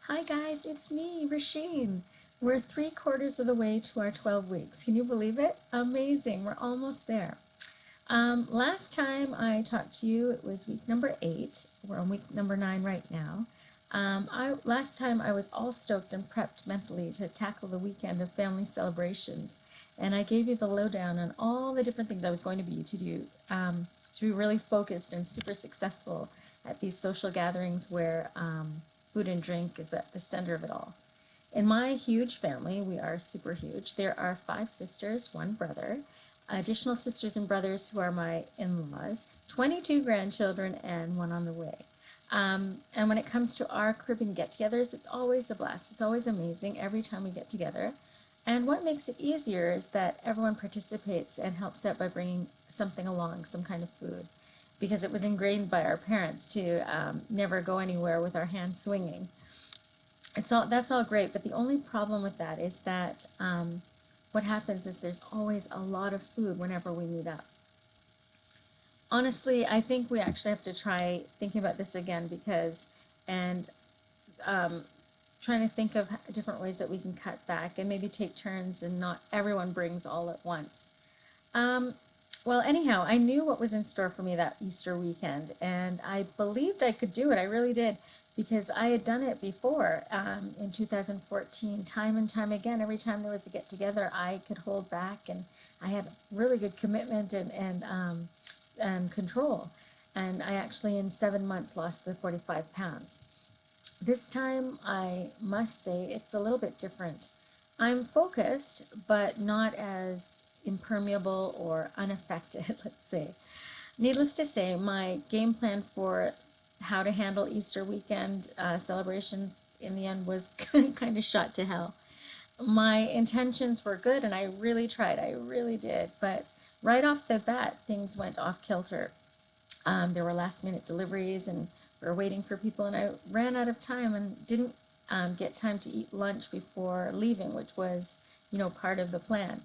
Hi guys, it's me, Rasheen. We're 3/4 of the way to our 12 weeks. Can you believe it? Amazing, we're almost there. Last time I talked to you, it was week number 8. We're on week number 9 right now. Last time I was all stoked and prepped mentally to tackle the weekend of family celebrations. And I gave you the lowdown on all the different things I was going to do to be really focused and super successful at these social gatherings where food and drink is at the center of it all. In my huge family, we are super huge. There are 5 sisters, 1 brother, additional sisters and brothers who are my in-laws, 22 grandchildren, and 1 on the way. And when it comes to our Caribbean get-togethers, it's always a blast. It's always amazing every time we get together. And what makes it easier is that everyone participates and helps out by bringing something along, some kind of food, because it was ingrained by our parents to never go anywhere with our hands swinging. That's all great, but the only problem with that is that what happens is there's always a lot of food whenever we meet up. Honestly, I think we actually have to try thinking about this again and um, trying to think of different ways that we can cut back and maybe take turns and not everyone brings all at once. Um, well, anyhow, I knew what was in store for me that Easter weekend, and I believed I could do it. I really did, because I had done it before in 2014, time and time again. Every time there was a get together, I could hold back, and I had really good commitment and control. And I actually, in 7 months, lost the 45 pounds. This time, I must say, it's a little bit different. I'm focused, but not as impermeable or unaffected, let's say. Needless to say, my game plan for how to handle Easter weekend celebrations in the end was kind of shot to hell. My intentions were good and I really tried, I really did, but right off the bat, things went off kilter. There were last minute deliveries and we were waiting for people, and I ran out of time and didn't get time to eat lunch before leaving, which was, part of the plan.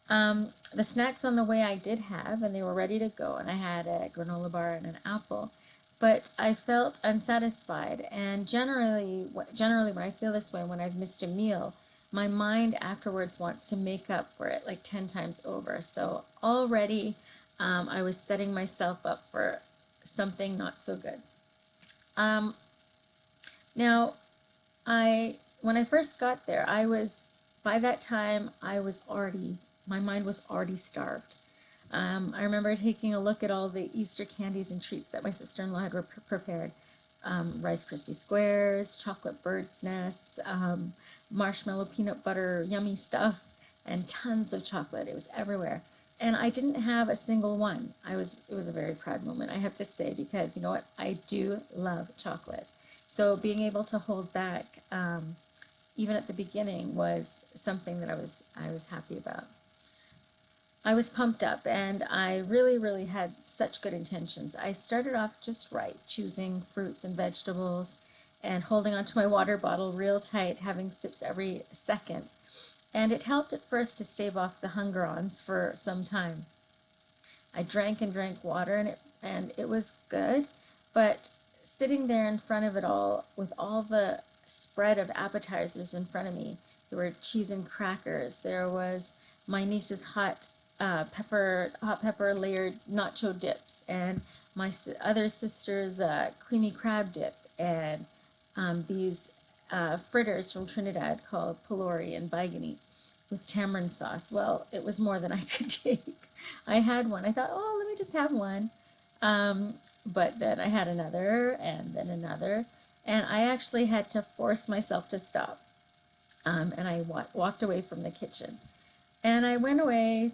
The snacks on the way I did have, and they were ready to go, and I had a granola bar and an apple, but I felt unsatisfied. And generally when I feel this way, when I've missed a meal, my mind afterwards wants to make up for it like 10 times over. So already I was setting myself up for something not so good. Um, Now, when I first got there, by that time, my mind was already starved. I remember taking a look at all the Easter candies and treats that my sister-in-law had prepared. Rice Krispie Squares, chocolate bird's nests, marshmallow peanut butter, yummy stuff, and tons of chocolate. It was everywhere. And I didn't have a single one. It was a very proud moment, I have to say, because you know what? I do love chocolate. So being able to hold back, even at the beginning, was something that I was happy about. I was pumped up and I really, really had such good intentions. I started off just right, choosing fruits and vegetables and holding onto my water bottle real tight, having sips every second. And it helped at first to stave off the hunger-ons for some time. I drank and drank water, and it was good, but sitting there in front of it all with all the spread of appetizers in front of me, there were cheese and crackers. There was my niece's hot pepper layered nacho dips, and my other sister's creamy crab dip, and these fritters from Trinidad called pilori and baigani with tamarind sauce. Well, it was more than I could take. I had one. I thought, oh, let me just have one. But then I had another and then another. And I actually had to force myself to stop. And I walked away from the kitchen. And I went away,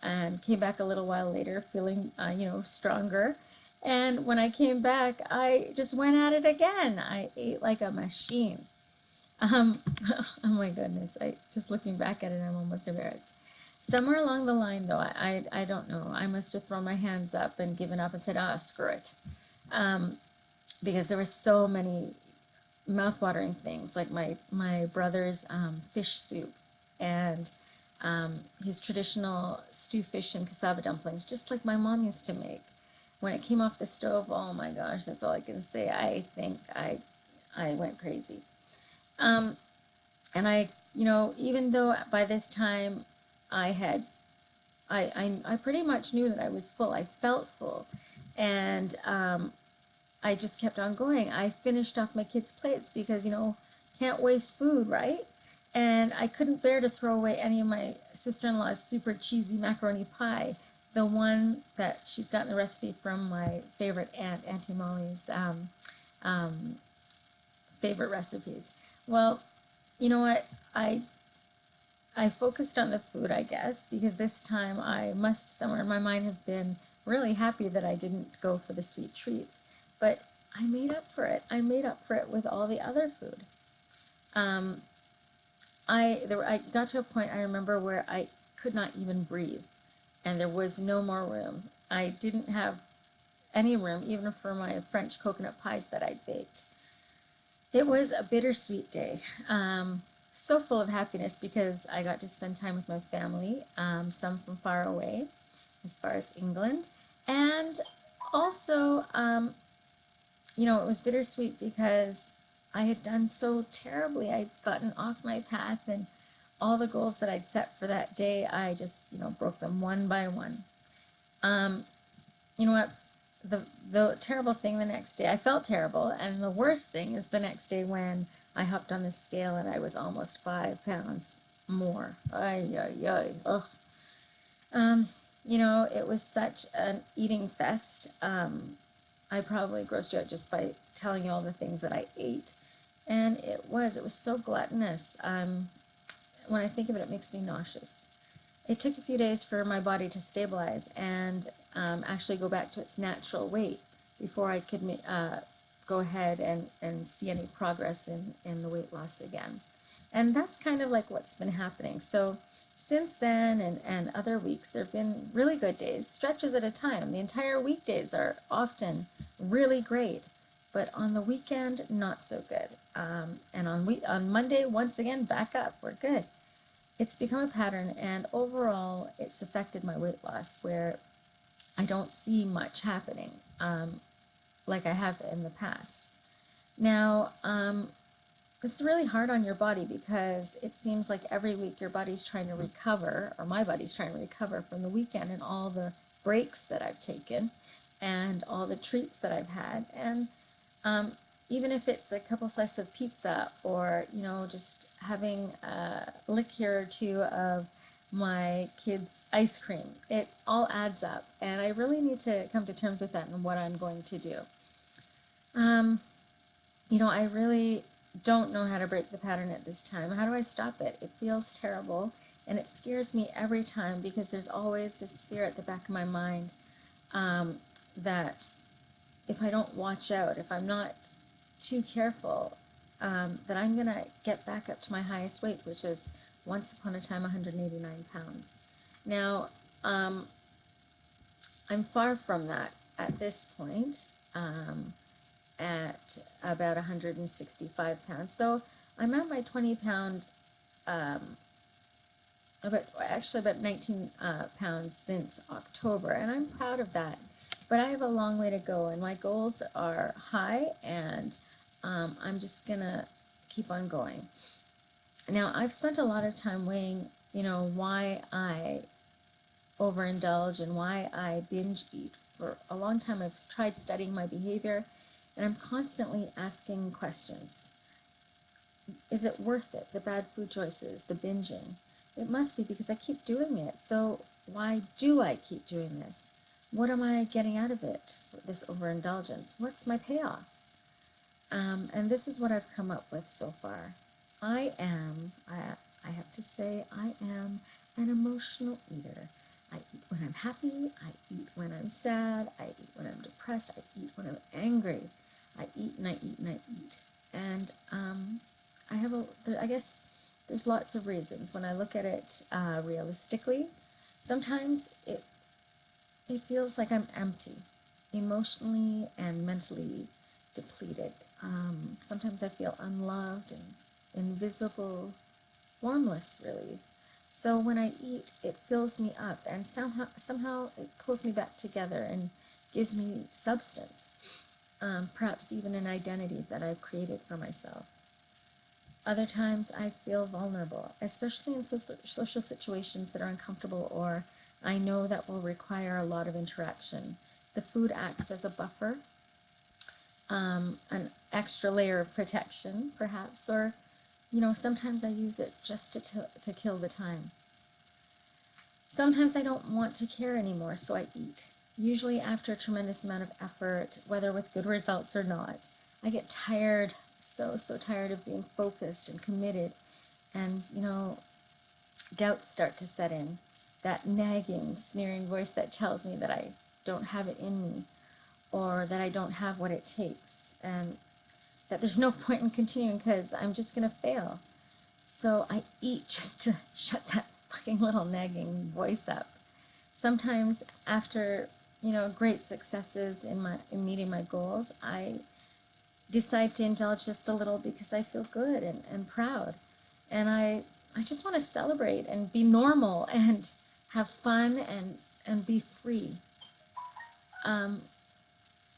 and came back a little while later feeling, stronger. And when I came back, I just went at it again. I ate like a machine. Um, oh my goodness, just looking back at it, I'm almost embarrassed. Somewhere along the line, though, I don't know. I must have thrown my hands up and given up and said, ah, screw it. Um, because there were so many mouth-watering things, like my brother's fish soup and his traditional stew fish and cassava dumplings, just like my mom used to make. When it came off the stove, oh my gosh, that's all I can say. I think I went crazy. And I, even though by this time I had, I pretty much knew that I was full. I felt full. And I just kept on going. I finished off my kids' plates because, can't waste food, right? And I couldn't bear to throw away any of my sister-in-law's super cheesy macaroni pie, the one that she's gotten the recipe from my favorite aunt, Auntie Molly's um, favorite recipes. Well, you know what? I focused on the food, I guess, because this time I must somewhere in my mind have been really happy that I didn't go for the sweet treats. But I made up for it. I made up for it with all the other food. Um, I got to a point I remember where I could not even breathe, and there was no more room. I didn't have any room even for my French coconut pies that I'd baked. It was a bittersweet day. So full of happiness because I got to spend time with my family, some from far away, as far as England. And also, it was bittersweet because I had done so terribly. I'd gotten off my path, and all the goals that I'd set for that day, I just, broke them one by one. You know what? The terrible thing the next day, I felt terrible, and the worst thing is the next day when I hopped on the scale and I was almost 5 pounds more. Ay, ay, ay, ugh. It was such an eating fest. I probably grossed you out just by telling you all the things that I ate. And it was so gluttonous. When I think of it, it makes me nauseous. It took a few days for my body to stabilize and actually go back to its natural weight before I could go ahead and see any progress in the weight loss again. And that's kind of like what's been happening. So since then and other weeks, there have been really good days, stretches at a time. The entire weekdays are often really great, but on the weekend, not so good. And on Monday, once again, back up. We're good. It's become a pattern, and overall, it's affected my weight loss where I don't see much happening like I have in the past. Now, it's really hard on your body because it seems like every week your body's trying to recover, or my body's trying to recover from the weekend and all the breaks that I've taken and all the treats that I've had. And even if it's a couple slices of pizza or, just having a lick here or two of my kids' ice cream, it all adds up. And I really need to come to terms with that and what I'm going to do. I really don't know how to break the pattern at this time. How do I stop it? It feels terrible, and it scares me every time because there's always this fear at the back of my mind that if I don't watch out, if I'm not too careful, that I'm going to get back up to my highest weight, which is once upon a time 189 pounds. Now, I'm far from that at this point. At about 165 pounds. So I'm at my 20-pound, about 19 pounds since October, and I'm proud of that. But I have a long way to go, and my goals are high, and I'm just gonna keep on going. Now, I've spent a lot of time weighing, why I overindulge and why I binge eat. For a long time, I've tried studying my behavior, and I'm constantly asking questions. Is it worth it? The bad food choices, the binging. It must be because I keep doing it. So why do I keep doing this? What am I getting out of it, this overindulgence? What's my payoff? And this is what I've come up with so far. I have to say, I am an emotional eater. I eat when I'm happy, I eat when I'm sad, I eat when I'm depressed, I eat when I'm angry. I eat and I eat and I eat. And I guess there's lots of reasons. When I look at it realistically, sometimes it feels like I'm empty, emotionally and mentally depleted. Sometimes I feel unloved and invisible, formless, really. So when I eat, it fills me up, and somehow it pulls me back together and gives me substance, perhaps even an identity that I've created for myself. Other times I feel vulnerable, especially in social situations that are uncomfortable or I know that will require a lot of interaction. The food acts as a buffer, an extra layer of protection, perhaps, or, sometimes I use it just to kill the time. Sometimes I don't want to care anymore, so I eat. Usually after a tremendous amount of effort, whether with good results or not. I get tired, so tired of being focused and committed. And, doubts start to set in. That nagging, sneering voice that tells me that I don't have it in me, or that I don't have what it takes, and that there's no point in continuing because I'm just going to fail. So I eat just to shut that fucking little nagging voice up. Sometimes after, great successes in meeting my goals, I decide to indulge just a little because I feel good and proud. And I just want to celebrate and be normal and have fun and be free.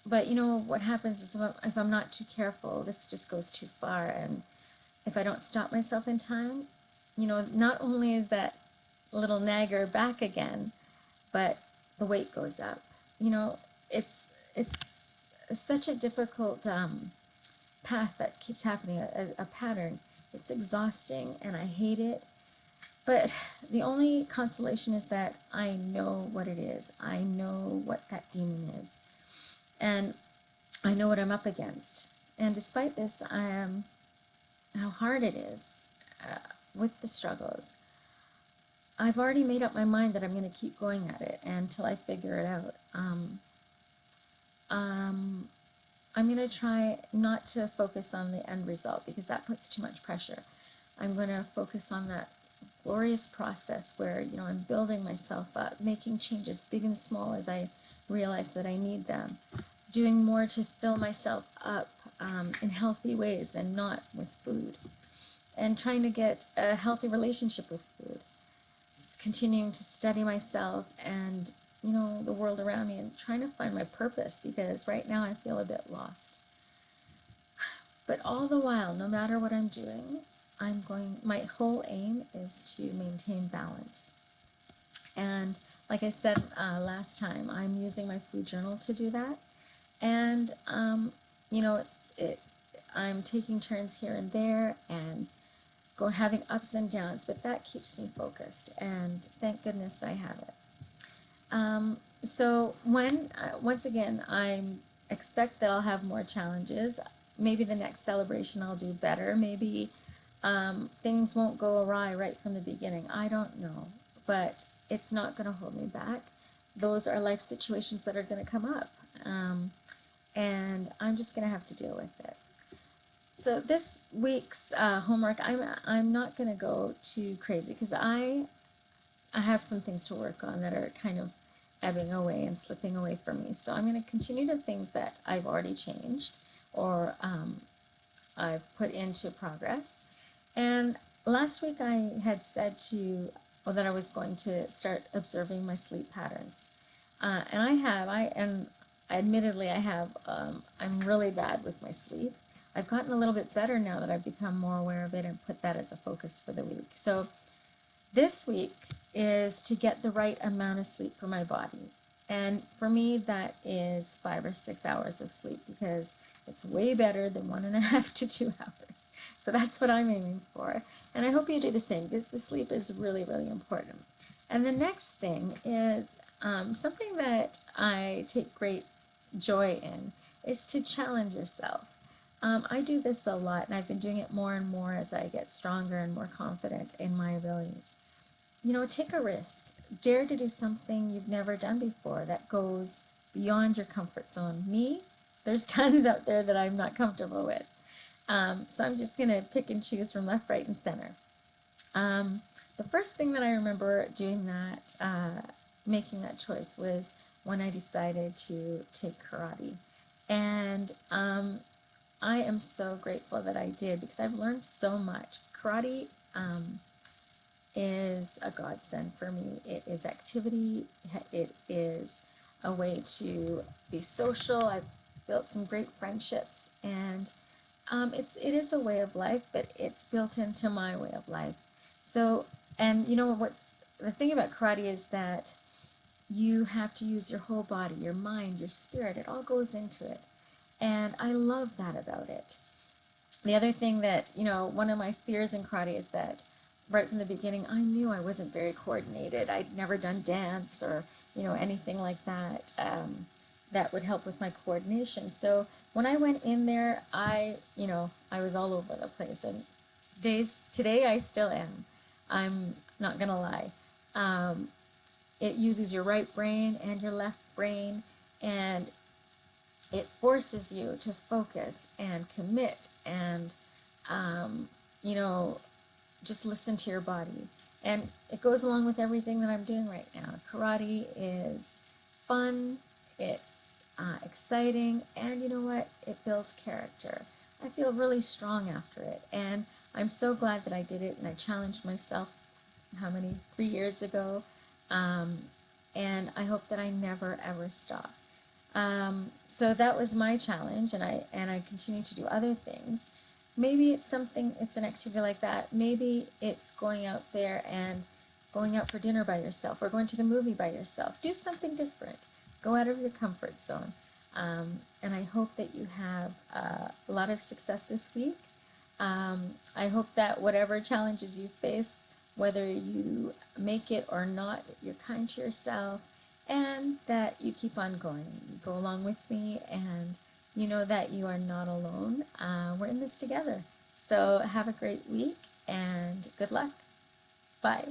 But what happens is if I'm not too careful, this just goes too far. And if I don't stop myself in time, not only is that little nagger back again, but the weight goes up. It's such a difficult path that keeps happening, a pattern. It's exhausting and I hate it. But the only consolation is that I know what it is. I know what that demon is. And I know what I'm up against. And despite this, how hard it is with the struggles, I've already made up my mind that I'm going to keep going at it until I figure it out. I'm going to try not to focus on the end result because that puts too much pressure. I'm going to focus on that glorious process where, I'm building myself up, making changes big and small as I realize that I need them, doing more to fill myself up in healthy ways and not with food, and trying to get a healthy relationship with food, continuing to study myself and the world around me and trying to find my purpose because right now I feel a bit lost. But all the while, no matter what I'm doing, my whole aim is to maintain balance. And like I said last time, I'm using my food journal to do that. And, I'm taking turns here and there and having ups and downs, but that keeps me focused. And thank goodness I have it. So once again, I expect that I'll have more challenges. Maybe the next celebration I'll do better. Maybe things won't go awry right from the beginning. I don't know, but it's not going to hold me back. Those are life situations that are going to come up, and I'm just going to have to deal with it. So this week's homework, I'm not going to go too crazy because I have some things to work on that are kind of ebbing away and slipping away from me. So I'm going to continue to things that I've already changed or I've put into progress. And last week I had said that I was going to start observing my sleep patterns. And admittedly I have, I'm really bad with my sleep. I've gotten a little bit better now that I've become more aware of it and put that as a focus for the week. So this week is to get the right amount of sleep for my body. And for me, that is 5 or 6 hours of sleep because it's way better than 1.5 to 2 hours. So that's what I'm aiming for. And I hope you do the same because the sleep is really, really important. And the next thing is something that I take great joy in is to challenge yourself. I do this a lot, and I've been doing it more and more as I get stronger and more confident in my abilities. Take a risk. Dare to do something you've never done before that goes beyond your comfort zone. Me, there's tons out there that I'm not comfortable with. So I'm just going to pick and choose from left, right, and center. The first thing that I remember doing making that choice was when I decided to take karate. And I am so grateful that I did because I've learned so much. Karate is a godsend for me. It is activity. It is a way to be social. I've built some great friendships, and It is a way of life, but it's built into my way of life. So, and you know what's the thing about karate is that you have to use your whole body, your mind, your spirit. It all goes into it, and I love that about it. The other thing that, one of my fears in karate is that right from the beginning, I knew I wasn't very coordinated. I'd never done dance or, anything like that that would help with my coordination. So when I went in there, I was all over the place. And today I still am. I'm not going to lie. Um, it uses your right brain and your left brain, and it forces you to focus and commit and um, you know just listen to your body. And it goes along with everything that I'm doing right now. Karate is fun, it's exciting, and you know what, it builds character. I feel really strong after it, and I'm so glad that I did it. And I challenged myself, how many, 3 years ago, um, and I hope that I never ever stop. So that was my challenge, and I continue to do other things. Maybe it's an activity like that. Maybe it's going out there and going out for dinner by yourself, or going to the movie by yourself. Do something different. Go out of your comfort zone. And I hope that you have a lot of success this week. I hope that whatever challenges you face, whether you make it or not, you're kind to yourself, and that you keep on going. You go along with me, and you know that you are not alone. We're in this together. So have a great week and good luck. Bye.